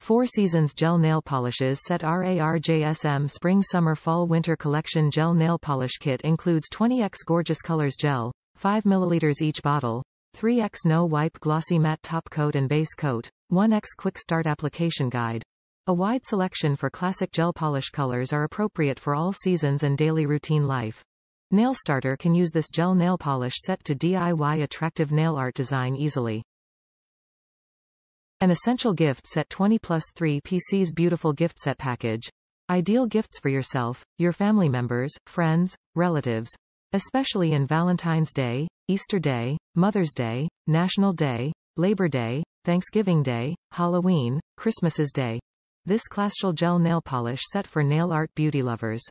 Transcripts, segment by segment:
Four Seasons Gel Nail Polishes Set. RARJSM Spring Summer Fall Winter Collection Gel Nail Polish Kit includes 20x Gorgeous Colors Gel, 5 ml each bottle, 3x No Wipe Glossy Matte Top Coat and Base Coat, 1x Quick Start Application Guide. A wide selection for classic gel polish colors are appropriate for all seasons and daily routine life. Nail Starter can use this gel nail polish set to DIY attractive nail art design easily. An essential gift set 20+3 PC's beautiful gift set package. Ideal gifts for yourself, your family members, friends, relatives. Especially in Valentine's Day, Easter Day, Mother's Day, National Day, Labor Day, Thanksgiving Day, Halloween, Christmas's Day. This classcial gel nail polish set for nail art beauty lovers.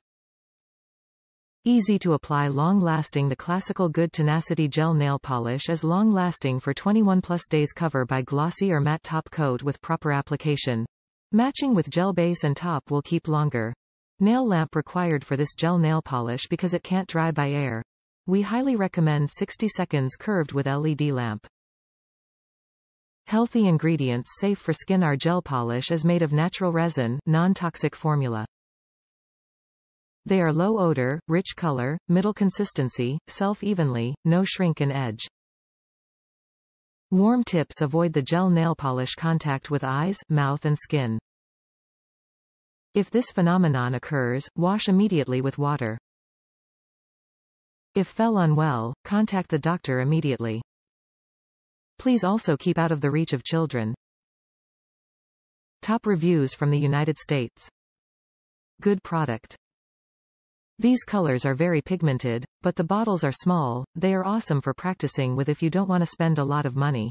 Easy to apply, long-lasting. The classical Good Tenacity Gel Nail Polish is long-lasting for 21+ days. Cover by glossy or matte top coat with proper application. Matching with gel base and top will keep longer. Nail lamp required for this gel nail polish because it can't dry by air. We highly recommend 60 seconds curved with LED lamp. Healthy ingredients safe for skin. Our gel polish is made of natural resin, non-toxic formula. They are low odor, rich color, middle consistency, self-evenly, no shrink and edge. Warm tips: avoid the gel nail polish contact with eyes, mouth and skin. If this phenomenon occurs, wash immediately with water. If fell unwell, contact the doctor immediately. Please also keep out of the reach of children. Top reviews from the United States. Good product. These colors are very pigmented, but the bottles are small. They are awesome for practicing with if you don't want to spend a lot of money.